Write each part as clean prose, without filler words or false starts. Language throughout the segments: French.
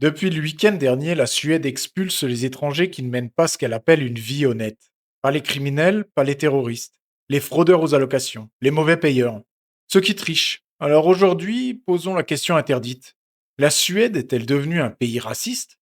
Depuis le week-end dernier, la Suède expulse les étrangers qui ne mènent pas ce qu'elle appelle une vie honnête. Pas les criminels, pas les terroristes, les fraudeurs aux allocations, les mauvais payeurs, ceux qui trichent. Alors aujourd'hui, posons la question interdite. La Suède est-elle devenue un pays raciste?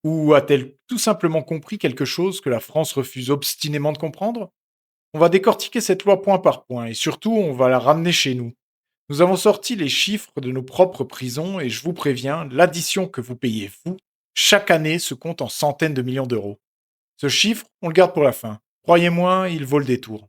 Ou a-t-elle tout simplement compris quelque chose que la France refuse obstinément de comprendre? On va décortiquer cette loi point par point et surtout on va la ramener chez nous. Nous avons sorti les chiffres de nos propres prisons et je vous préviens, l'addition que vous payez, vous, chaque année se compte en centaines de millions d'euros. Ce chiffre, on le garde pour la fin. Croyez-moi, il vaut le détour.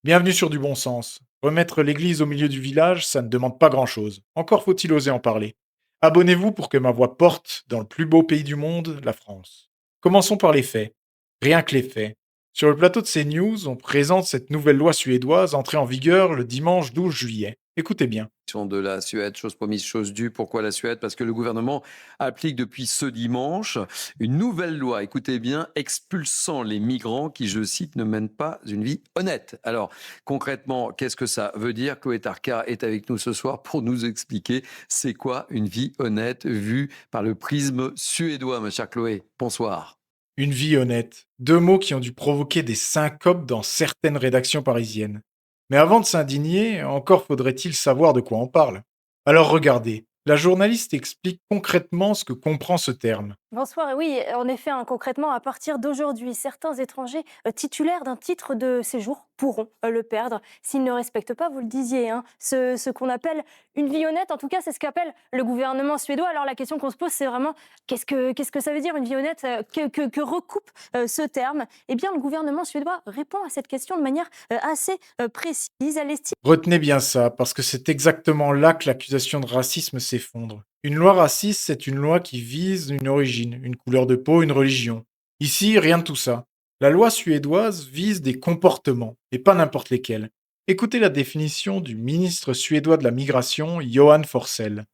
Bienvenue sur du bon sens. Remettre l'église au milieu du village, ça ne demande pas grand-chose. Encore faut-il oser en parler. Abonnez-vous pour que ma voix porte dans le plus beau pays du monde, la France. Commençons par les faits. Rien que les faits. Sur le plateau de CNews, on présente cette nouvelle loi suédoise entrée en vigueur le dimanche 12 juillet. Écoutez bien. De la Suède, chose promise, chose due. Pourquoi la Suède? Parce que le gouvernement applique depuis ce dimanche une nouvelle loi, écoutez bien, expulsant les migrants qui, je cite, ne mènent pas une vie honnête. Alors, concrètement, qu'est-ce que ça veut dire? Chloé Tarka est avec nous ce soir pour nous expliquer c'est quoi une vie honnête vue par le prisme suédois, ma chère Chloé. Bonsoir. Une vie honnête. Deux mots qui ont dû provoquer des syncopes dans certaines rédactions parisiennes. Mais avant de s'indigner, encore faudrait-il savoir de quoi on parle. Alors regardez, la journaliste explique concrètement ce que comprend ce terme. Bonsoir, et oui, en effet, hein, concrètement, à partir d'aujourd'hui, certains étrangers titulaires d'un titre de séjour pourront le perdre s'ils ne respectent pas, vous le disiez, hein, ce qu'on appelle une vie honnête. En tout cas, c'est ce qu'appelle le gouvernement suédois. Alors la question qu'on se pose, c'est vraiment qu'est-ce que ça veut dire une vie honnête? Que recoupe ce terme? Eh bien, le gouvernement suédois répond à cette question de manière assez précise. Elle estime Retenez bien ça, parce que c'est exactement là que l'accusation de racisme s'effondre. Une loi raciste, c'est une loi qui vise une origine, une couleur de peau, une religion. Ici, rien de tout ça. La loi suédoise vise des comportements, et pas n'importe lesquels. Écoutez la définition du ministre suédois de la migration, Johan Forssell.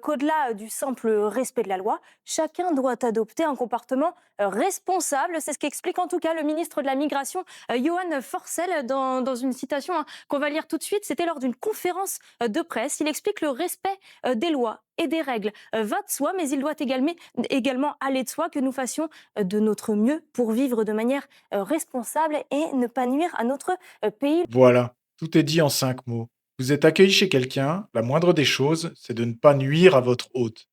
qu'au-delà du simple respect de la loi, chacun doit adopter un comportement responsable. C'est ce qu'explique en tout cas le ministre de la Migration, Johan Forssell, dans une citation qu'on va lire tout de suite. C'était lors d'une conférence de presse. Il explique le respect des lois et des règles va de soi, mais il doit également aller de soi que nous fassions de notre mieux pour vivre de manière responsable et ne pas nuire à notre pays. Voilà, tout est dit en 5 mots. Vous êtes accueilli chez quelqu'un, la moindre des choses, c'est de ne pas nuire à votre hôte.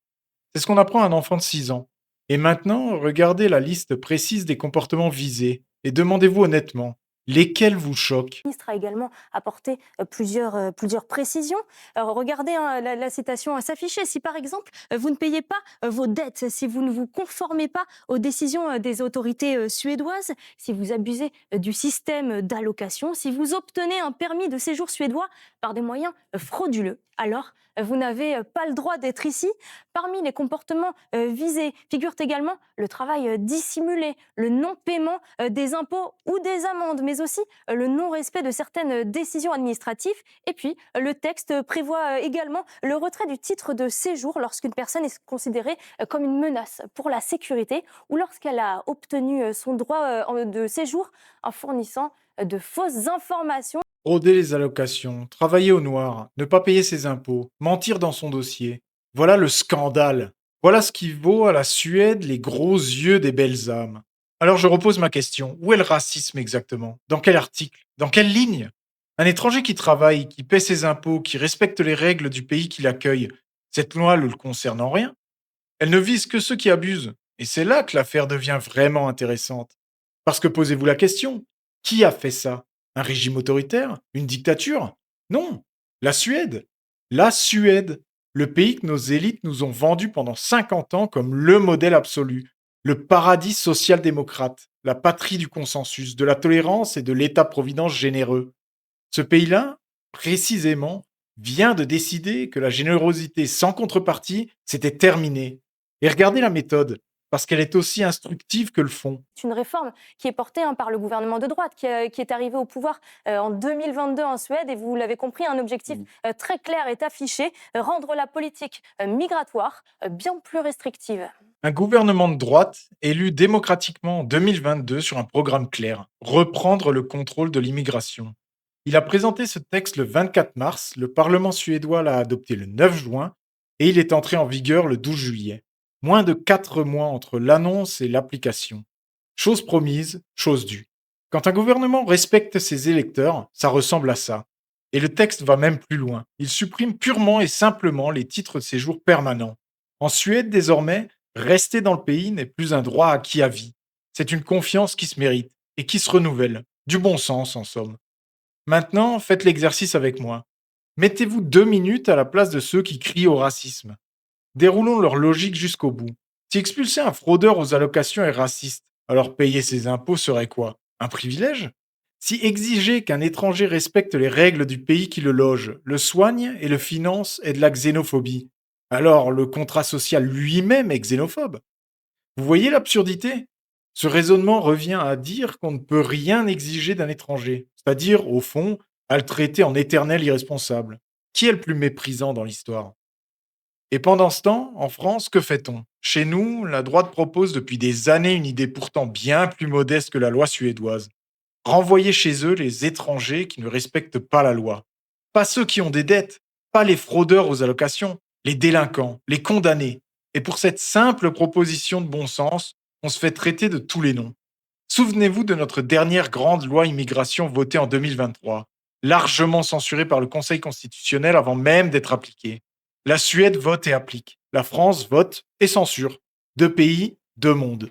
C'est ce qu'on apprend à un enfant de 6 ans. Et maintenant, regardez la liste précise des comportements visés et demandez-vous honnêtement, lesquels vous choquent? Le ministre a également apporté plusieurs précisions. Regardez la citation à s'afficher. Si par exemple, vous ne payez pas vos dettes, si vous ne vous conformez pas aux décisions des autorités suédoises, si vous abusez du système d'allocation, si vous obtenez un permis de séjour suédois par des moyens frauduleux, alors vous n'avez pas le droit d'être ici. Parmi les comportements visés figurent également le travail dissimulé, le non-paiement des impôts ou des amendes, mais aussi le non-respect de certaines décisions administratives. Et puis, le texte prévoit également le retrait du titre de séjour lorsqu'une personne est considérée comme une menace pour la sécurité ou lorsqu'elle a obtenu son droit de séjour en fournissant de fausses informations. Frauder les allocations, travailler au noir, ne pas payer ses impôts, mentir dans son dossier. Voilà le scandale. Voilà ce qui vaut à la Suède les gros yeux des belles âmes. Alors je repose ma question. Où est le racisme exactement? Dans quel article? Dans quelle ligne? Un étranger qui travaille, qui paie ses impôts, qui respecte les règles du pays qui l'accueille, cette loi ne le concerne en rien. Elle ne vise que ceux qui abusent. Et c'est là que l'affaire devient vraiment intéressante. Parce que posez-vous la question, qui a fait ça? Un régime autoritaire? Une dictature? Non, la Suède. La Suède, le pays que nos élites nous ont vendu pendant 50 ans comme le modèle absolu, le paradis social-démocrate, la patrie du consensus, de la tolérance et de l'État-providence généreux. Ce pays-là, précisément, vient de décider que la générosité sans contrepartie, c'était terminé. Et regardez la méthode, parce qu'elle est aussi instructive que le fond. C'est une réforme qui est portée par le gouvernement de droite qui est arrivé au pouvoir en 2022 en Suède. Et vous l'avez compris, un objectif très clair est affiché, rendre la politique migratoire bien plus restrictive. Un gouvernement de droite, élu démocratiquement en 2022 sur un programme clair, reprendre le contrôle de l'immigration. Il a présenté ce texte le 24 mars, le Parlement suédois l'a adopté le 9 juin et il est entré en vigueur le 12 juillet. Moins de 4 mois entre l'annonce et l'application. Chose promise, chose due. Quand un gouvernement respecte ses électeurs, ça ressemble à ça. Et le texte va même plus loin. Il supprime purement et simplement les titres de séjour permanents. En Suède, désormais, rester dans le pays n'est plus un droit acquis à vie. C'est une confiance qui se mérite et qui se renouvelle. Du bon sens, en somme. Maintenant, faites l'exercice avec moi. Mettez-vous 2 minutes à la place de ceux qui crient au racisme. Déroulons leur logique jusqu'au bout. Si expulser un fraudeur aux allocations est raciste, alors payer ses impôts serait quoi? Un privilège? Si exiger qu'un étranger respecte les règles du pays qui le loge, le soigne et le finance est de la xénophobie, alors le contrat social lui-même est xénophobe. Vous voyez l'absurdité? Ce raisonnement revient à dire qu'on ne peut rien exiger d'un étranger, c'est-à-dire, au fond, à le traiter en éternel irresponsable. Qui est le plus méprisant dans l'histoire? Et pendant ce temps, en France, que fait-on? Chez nous, la droite propose depuis des années une idée pourtant bien plus modeste que la loi suédoise. Renvoyer chez eux les étrangers qui ne respectent pas la loi. Pas ceux qui ont des dettes, pas les fraudeurs aux allocations, les délinquants, les condamnés. Et pour cette simple proposition de bon sens, on se fait traiter de tous les noms. Souvenez-vous de notre dernière grande loi immigration votée en 2023, largement censurée par le Conseil constitutionnel avant même d'être appliquée. La Suède vote et applique. La France vote et censure. Deux pays, deux mondes.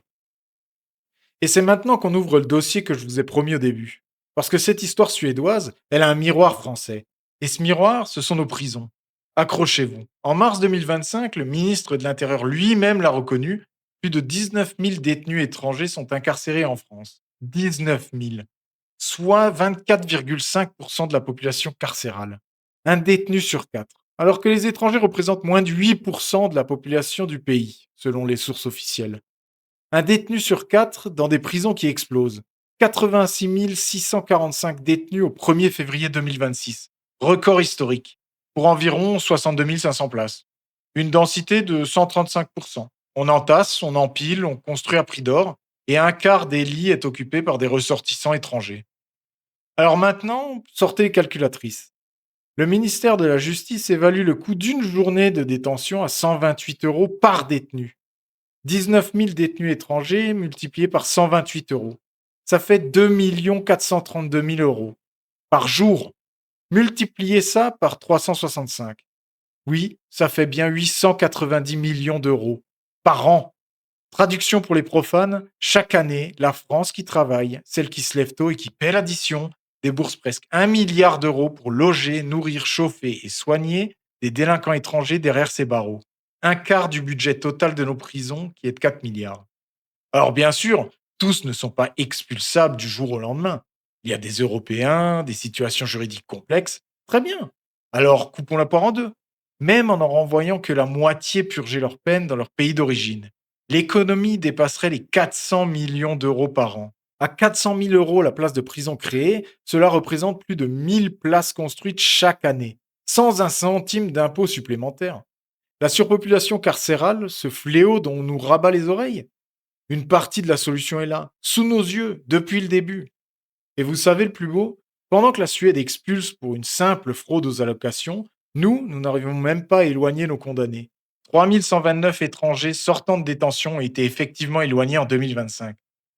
Et c'est maintenant qu'on ouvre le dossier que je vous ai promis au début. Parce que cette histoire suédoise, elle a un miroir français. Et ce miroir, ce sont nos prisons. Accrochez-vous. En mars 2025, le ministre de l'Intérieur lui-même l'a reconnu. Plus de 19 000 détenus étrangers sont incarcérés en France. 19 000. Soit 24,5% de la population carcérale. Un détenu sur quatre. Alors que les étrangers représentent moins de 8% de la population du pays, selon les sources officielles. Un détenu sur quatre dans des prisons qui explosent. 86 645 détenus au 1er février 2026. Record historique. Pour environ 62 500 places. Une densité de 135%. On entasse, on empile, on construit à prix d'or, et un quart des lits est occupé par des ressortissants étrangers. Alors maintenant, sortez les calculatrices. Le ministère de la Justice évalue le coût d'une journée de détention à 128 euros par détenu. 19 000 détenus étrangers multipliés par 128 euros. Ça fait 2 432 000 euros par jour. Multipliez ça par 365. Oui, ça fait bien 890 millions d'euros par an. Traduction pour les profanes, chaque année, la France qui travaille, celle qui se lève tôt et qui paie l'addition, débourse presque 1 milliard d'euros pour loger, nourrir, chauffer et soigner des délinquants étrangers derrière ses barreaux. Un quart du budget total de nos prisons qui est de 4 milliards. Alors bien sûr, tous ne sont pas expulsables du jour au lendemain. Il y a des Européens, des situations juridiques complexes. Très bien. Alors coupons la poire en deux. Même en renvoyant que la moitié purger leur peine dans leur pays d'origine. L'économie dépasserait les 400 millions d'euros par an. À 400 000 euros la place de prison créée, cela représente plus de 1000 places construites chaque année, sans un centime d'impôt supplémentaire. La surpopulation carcérale, ce fléau dont on nous rabat les oreilles, une partie de la solution est là, sous nos yeux, depuis le début. Et vous savez le plus beau? Pendant que la Suède expulse pour une simple fraude aux allocations, nous n'arrivons même pas à éloigner nos condamnés. 3 129 étrangers sortant de détention ont été effectivement éloignés en 2025.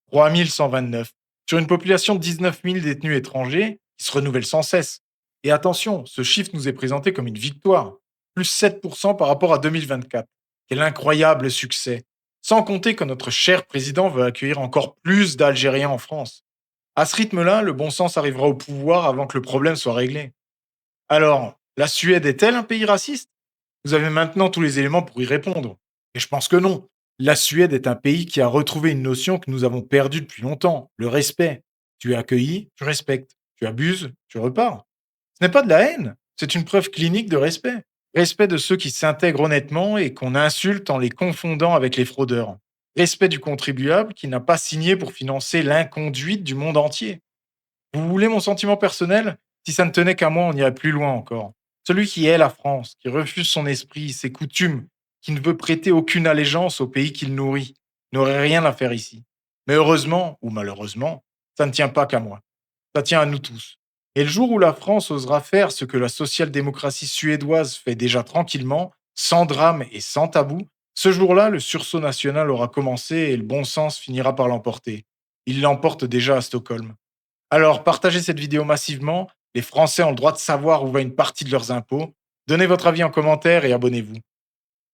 3 129. Sur une population de 19 000 détenus étrangers qui se renouvelle sans cesse. Et attention, ce chiffre nous est présenté comme une victoire. Plus 7% par rapport à 2024. Quel incroyable succès. Sans compter que notre cher président veut accueillir encore plus d'Algériens en France. À ce rythme-là, le bon sens arrivera au pouvoir avant que le problème soit réglé. Alors, la Suède est-elle un pays raciste? Vous avez maintenant tous les éléments pour y répondre. Et je pense que non. La Suède est un pays qui a retrouvé une notion que nous avons perdue depuis longtemps, le respect. Tu es accueilli, tu respectes. Tu abuses, tu repars. Ce n'est pas de la haine, c'est une preuve clinique de respect. Respect de ceux qui s'intègrent honnêtement et qu'on insulte en les confondant avec les fraudeurs. Respect du contribuable qui n'a pas signé pour financer l'inconduite du monde entier. Vous voulez mon sentiment personnel? Si ça ne tenait qu'à moi, on irait plus loin encore. Celui qui hait la France, qui refuse son esprit, ses coutumes, qui ne veut prêter aucune allégeance au pays qu'il nourrit, n'aurait rien à faire ici. Mais heureusement, ou malheureusement, ça ne tient pas qu'à moi. Ça tient à nous tous. Et le jour où la France osera faire ce que la social-démocratie suédoise fait déjà tranquillement, sans drame et sans tabou, Ce jour-là, le sursaut national aura commencé et le bon sens finira par l'emporter. Il l'emporte déjà à Stockholm. Alors, partagez cette vidéo massivement. Les Français ont le droit de savoir où va une partie de leurs impôts. Donnez votre avis en commentaire et abonnez-vous.